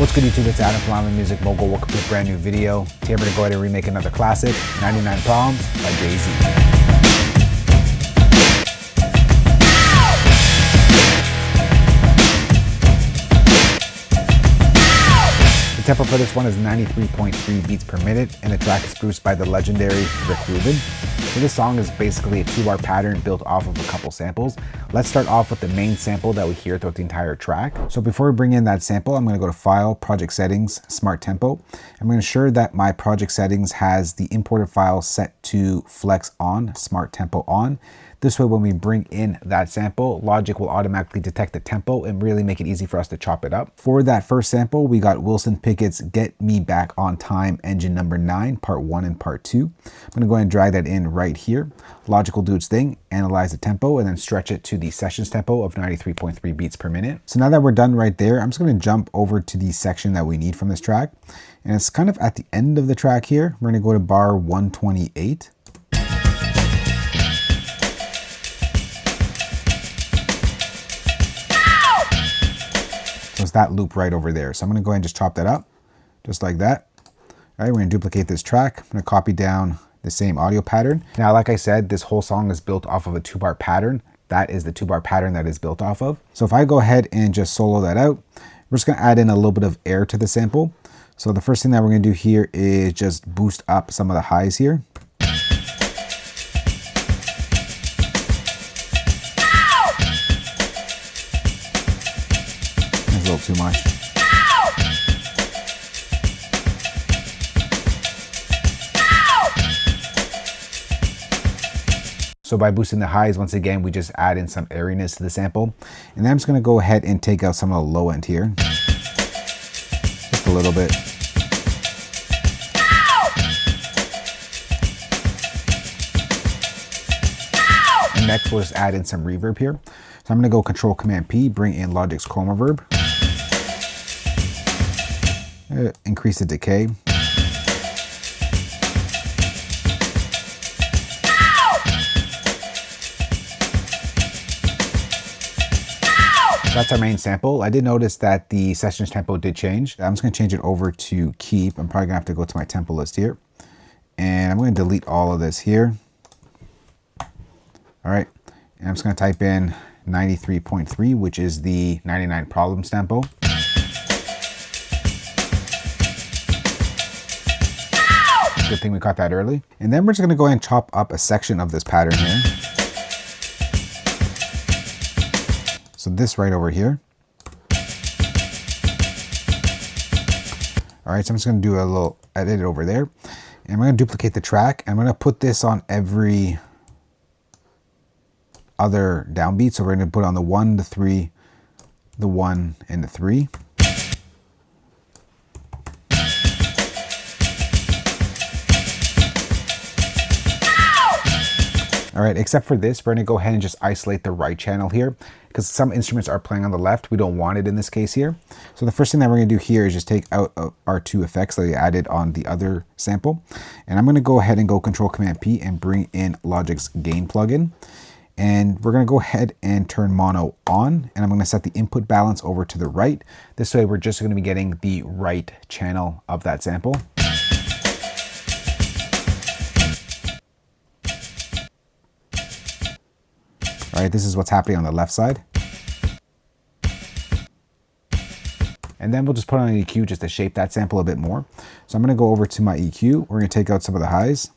What's good YouTube, it's Adam from I'm a Music Mogul. Welcome to a brand new video. Today we're going to go ahead and remake another classic, 99 Problems by Jay-Z. The tempo for this one is 93.3 beats per minute, and the track is produced by the legendary Rubin. So this song is basically a 2-bar pattern built off of a couple samples. Let's start off with the main sample that we hear throughout the entire track. So before we bring in that sample, I'm going to go to File, Project Settings, Smart Tempo. I'm going to ensure that my project settings has the imported file set to Flex on, Smart Tempo on. This way, when we bring in that sample, Logic will automatically detect the tempo and really make it easy for us to chop it up. For that first sample, we got Wilson Pickett's Get Me Back on Time, Engine Number 9, Part 1 and Part 2. I'm going to go ahead and drag that in right here. Logic will do its thing, analyze the tempo, and then stretch it to the sessions tempo of 93.3 beats per minute. So now that we're done right there, I'm just going to jump over to the section that we need from this track. And it's kind of at the end of the track here. We're going to go to bar 128. So it's that loop right over there. So I'm going to go ahead and just chop that up, just like that. All right, we're going to duplicate this track. I'm going to copy down the same audio pattern. Now, like I said, this whole song is built off of a 2-bar pattern. That is the 2-bar pattern that is built off of. So if I go ahead and just solo that out, we're just going to add in a little bit of air to the sample. So the first thing that we're going to do here is just boost up some of the highs here. That's a little too much. So by boosting the highs, once again, we just add in some airiness to the sample. And then I'm just going to go ahead and take out some of the low end here. Just a little bit. And next, we'll just add in some reverb here. So I'm going to go Control Command P, bring in Logic's Chroma Reverb. Increase the decay. That's our main sample. I did notice that the sessions tempo did change. I'm just going to change it over to keep. I'm probably going to have to go to my tempo list here. And I'm going to delete all of this here. All right. And I'm just going to type in 93.3, which is the 99 Problems tempo. Good thing we caught that early. And then we're just going to go ahead and chop up a section of this pattern here. So this right over here. All right, so I'm just going to do a little edit over there. And I'm going to duplicate the track. And I'm going to put this on every other downbeat. So we're going to put on the 1, the 3, the 1, and the 3. All right, except for this, we're going to go ahead and just isolate the right channel here because some instruments are playing on the left. We don't want it in this case here. So the first thing that we're going to do here is just take out our 2 effects that we added on the other sample. And I'm going to go ahead and go Control Command P and bring in Logic's gain plugin. And we're going to go ahead and turn mono on. And I'm going to set the input balance over to the right. This way, we're just going to be getting the right channel of that sample. All right, this is what's happening on the left side. And then we'll just put on an EQ just to shape that sample a bit more. So I'm going to go over to my EQ. We're going to take out some of the highs.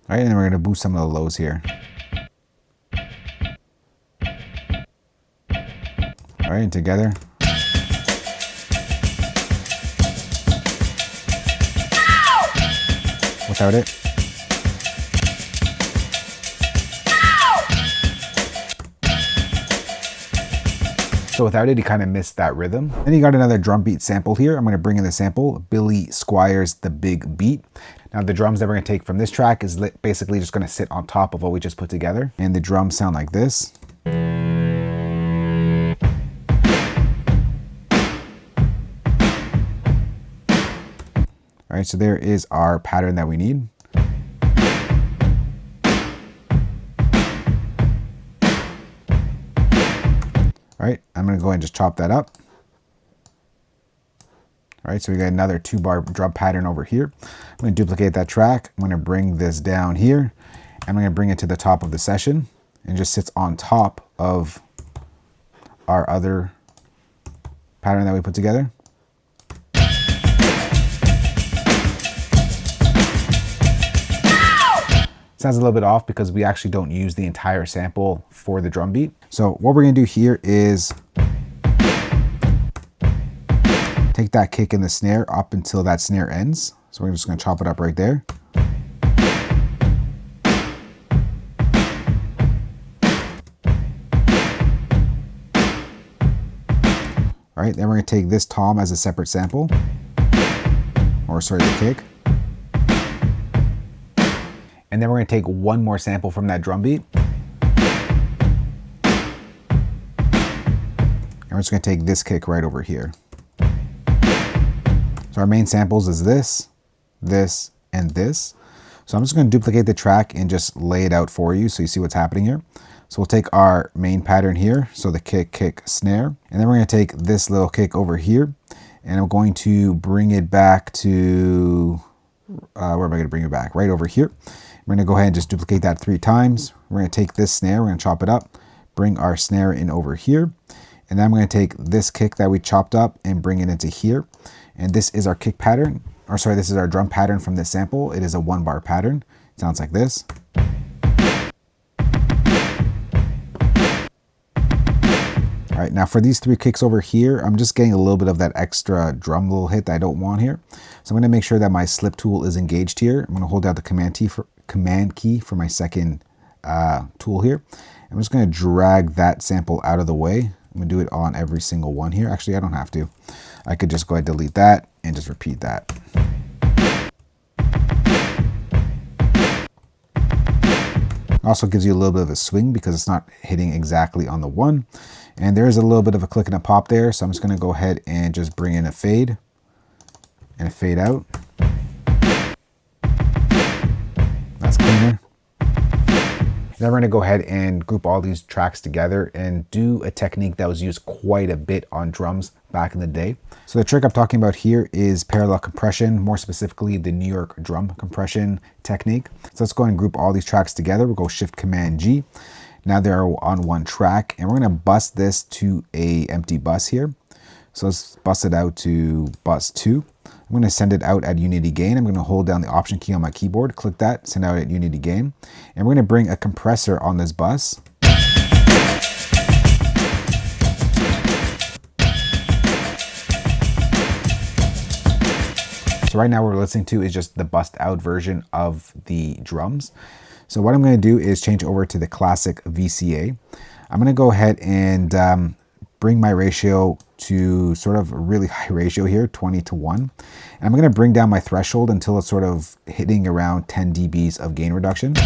All right, and then we're going to boost some of the lows here. All right, and together. Without it. So without it, he kind of missed that rhythm. Then you got another drum beat sample here. I'm going to bring in the sample, Billy Squier's The Big Beat. Now the drums that we're going to take from this track is basically just going to sit on top of what we just put together. And the drums sound like this. All right, so there is our pattern that we need. All right, I'm going to go ahead and just chop that up. All right, so we got another 2-bar drum pattern over here. I'm going to duplicate that track. I'm going to bring this down here. I'm going to bring it to the top of the session and just sits on top of our other pattern that we put together. Sounds a little bit off because we actually don't use the entire sample for the drum beat. So what we're going to do here is take that kick and the snare up until that snare ends. So we're just going to chop it up right there. All right, then we're going to take this tom as a separate sample, or sorry, the kick. And then we're going to take one more sample from that drum beat. And we're just going to take this kick right over here. So our main samples is this, this, and this. So I'm just going to duplicate the track and just lay it out for you so you see what's happening here. So we'll take our main pattern here, so the kick, kick, snare, and then we're going to take this little kick over here, and I'm going to bring it back to, where am I going to bring it back? Right over here. We're going to go ahead and just duplicate that 3 times. We're going to take this snare, we're going to chop it up, bring our snare in over here, and then I'm going to take this kick that we chopped up and bring it into here. And this is our kick pattern, or sorry, this is our drum pattern from this sample. It is a 1-bar pattern. It sounds like this. All right, now for these 3 kicks over here, I'm just getting a little bit of that extra drum little hit that I don't want here. So I'm going to make sure that my slip tool is engaged here. I'm going to hold down the command key for my second tool here. I'm just going to drag that sample out of the way. I'm going to do it on every single one here. Actually, I don't have to. I could just go ahead and delete that and just repeat that. Also gives you a little bit of a swing because it's not hitting exactly on the one. And there is a little bit of a click and a pop there. So I'm just going to go ahead and just bring in a fade and a fade out. That's cleaner. Then we're going to go ahead and group all these tracks together and do a technique that was used quite a bit on drums back in the day. So the trick I'm talking about here is parallel compression, more specifically the New York drum compression technique. So let's go ahead and group all these tracks together. We'll go Shift Command G. Now they're on one track, and we're going to bus this to a empty bus here. So let's bus it out to bus 2. I'm going to send it out at unity gain. I'm going to hold down the Option key on my keyboard, click that, send out at unity gain. And we're going to bring a compressor on this bus. So right now what we're listening to is just the bust out version of the drums. So what I'm going to do is change over to the classic VCA. I'm going to go ahead and bring my ratio to sort of a really high ratio here, 20:1. And I'm going to bring down my threshold until it's sort of hitting around 10 dBs of gain reduction. So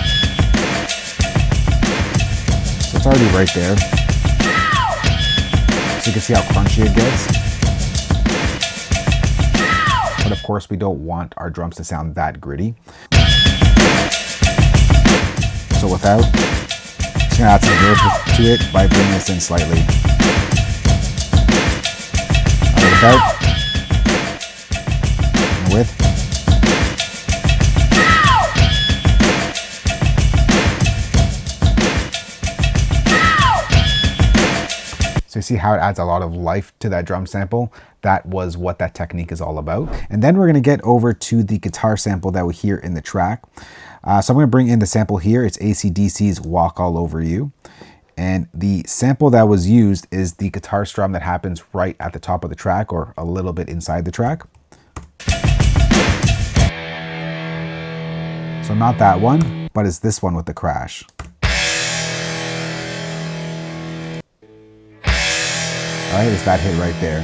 it's already right there. So you can see how crunchy it gets. But of course we don't want our drums to sound that gritty. So without, just gonna add some reverb to it by bringing this in slightly. Without, and with. So you see how it adds a lot of life to that drum sample. That was what that technique is all about. And then we're gonna get over to the guitar sample that we hear in the track. So I'm gonna bring in the sample here. It's AC/DC's Walk All Over You. And the sample that was used is the guitar strum that happens right at the top of the track or a little bit inside the track. So not that one, but it's this one with the crash. All right, it's that hit right there.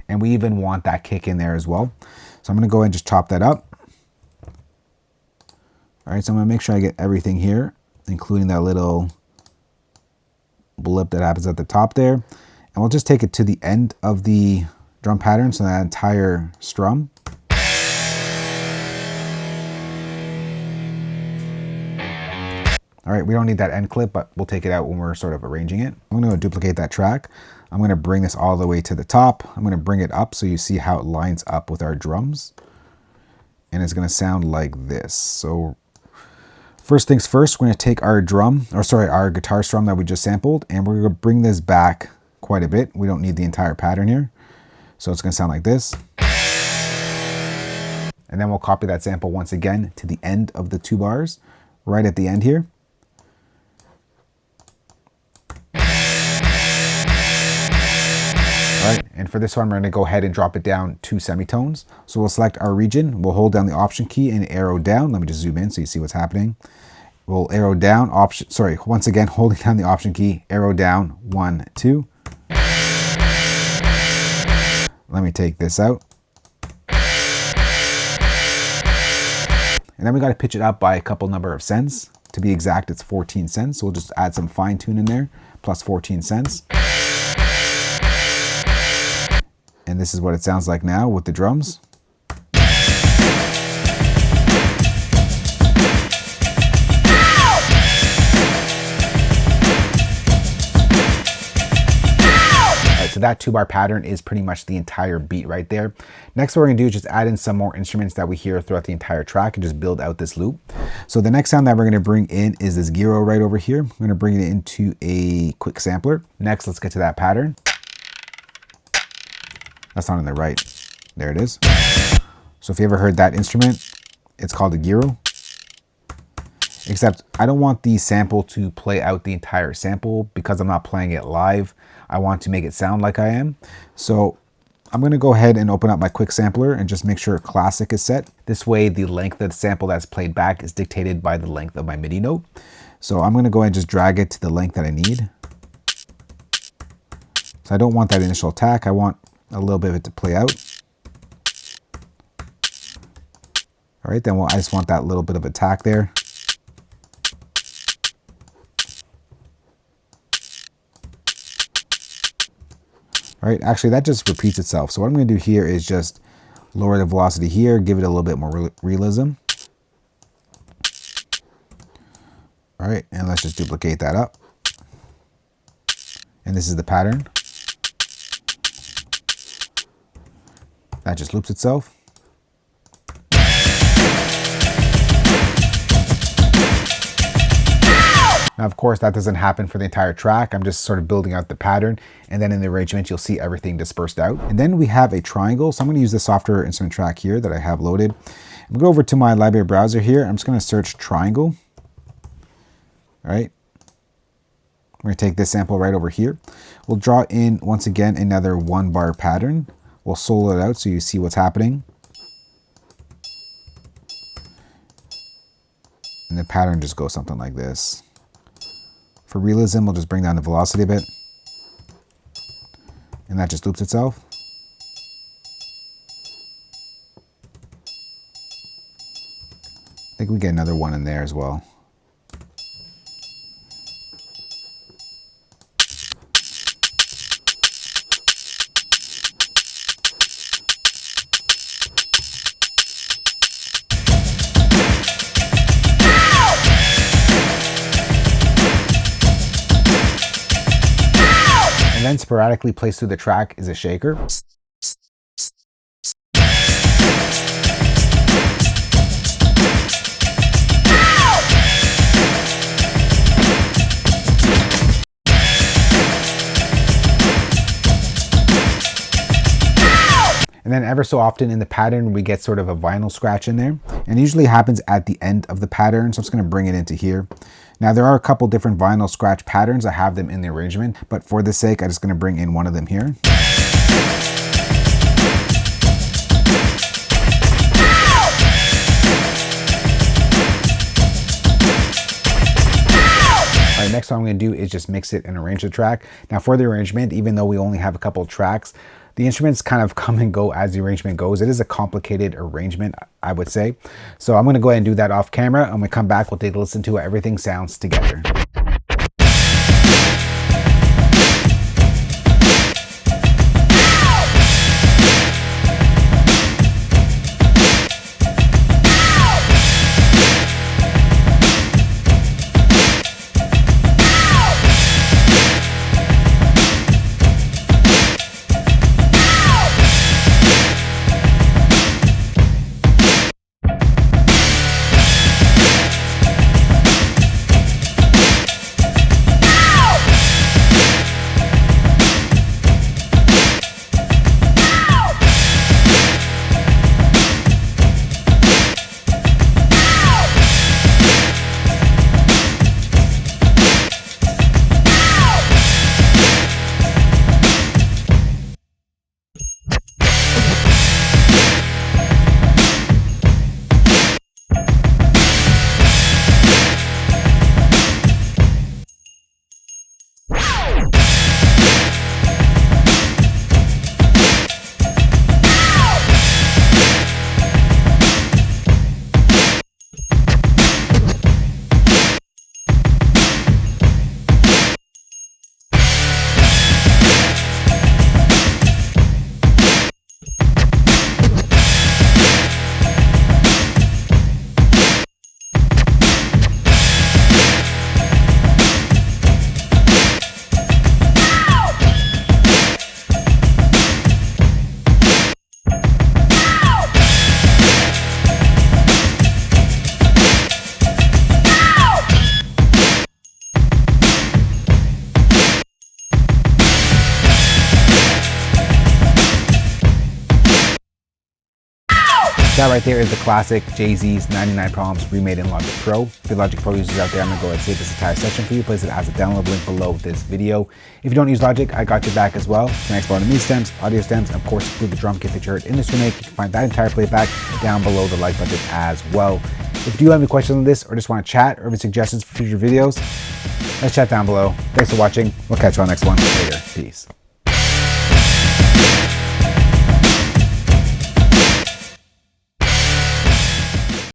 And we even want that kick in there as well. So I'm gonna go ahead and just chop that up. All right, so I'm gonna make sure I get everything here, including that little blip that happens at the top there. And we'll just take it to the end of the drum pattern, so that entire strum. All right, we don't need that end clip, but we'll take it out when we're sort of arranging it. I'm gonna duplicate that track. I'm gonna bring this all the way to the top. I'm gonna bring it up so you see how it lines up with our drums. And it's gonna sound like this. So first things first, we're gonna take our our guitar strum that we just sampled, and we're gonna bring this back quite a bit. We don't need the entire pattern here. So it's gonna sound like this. And then we'll copy that sample once again to the end of the 2 bars, right at the end here. All right, and for this one, we're gonna go ahead and drop it down 2 semitones. So we'll select our region, we'll hold down the Option key and arrow down. Let me just zoom in so you see what's happening. We'll arrow down, once again, holding down the Option key, arrow down, 1, 2. Let me take this out. And then we got to pitch it up by a couple number of cents. To be exact, it's 14 cents. So we'll just add some fine tune in there, plus 14 cents. And this is what it sounds like now with the drums. So that 2-bar pattern is pretty much the entire beat right there. Next, what we're gonna do is just add in some more instruments that we hear throughout the entire track and just build out this loop. So the next sound that we're gonna bring in is this Guiro right over here. I'm gonna bring it into a quick sampler. Next, let's get to that pattern. That's not on the right. There it is. So if you ever heard that instrument, it's called a Guiro. Except I don't want the sample to play out the entire sample because I'm not playing it live. I want to make it sound like I am. So I'm gonna go ahead and open up my quick sampler and just make sure classic is set. This way the length of the sample that's played back is dictated by the length of my MIDI note. So I'm gonna go ahead and just drag it to the length that I need. So I don't want that initial attack. I want a little bit of it to play out. All right, then I just want that little bit of attack there. All right, actually that just repeats itself. So what I'm gonna do here is just lower the velocity here, give it a little bit more realism. All right, and let's just duplicate that up. And this is the pattern. That just loops itself. Now, of course, that doesn't happen for the entire track. I'm just sort of building out the pattern, and then in the arrangement, you'll see everything dispersed out. And then we have a triangle. So I'm gonna use the software instrument track here that I have loaded. I'm gonna go over to my library browser here. I'm just gonna search triangle. All right. We're gonna take this sample right over here. We'll draw in, once again, another 1-bar pattern. We'll solo it out so you see what's happening. And the pattern just goes something like this. For realism, we'll just bring down the velocity a bit. And that just loops itself. I think we get another one in there as well. And then sporadically placed through the track is a shaker. And then ever so often in the pattern, we get sort of a vinyl scratch in there. And it usually happens at the end of the pattern. So I'm just gonna bring it into here. Now there are a couple different vinyl scratch patterns. I have them in the arrangement, but for the sake, I'm just gonna bring in one of them here. All right, next what I'm gonna do is just mix it and arrange the track. Now for the arrangement, even though we only have a couple of tracks, the instruments kind of come and go as the arrangement goes. It is a complicated arrangement, I would say. So I'm gonna go ahead and do that off camera. And when we come back, we'll take a listen to how everything sounds together. That right there is the classic Jay-Z's 99 Problems remade in Logic Pro. For Logic Pro users out there, I'm gonna go ahead and save this entire section for you, place it as a download link below this video. If you don't use Logic, I got your back as well. You can export the MIDI stems, audio stems, and of course include the drum kit that you heard in this remake. You can find that entire playback down below the like button as well. If you do have any questions on this or just want to chat or any suggestions for future videos, let's chat down below. Thanks for watching. We'll catch you on the next one. Later. Peace.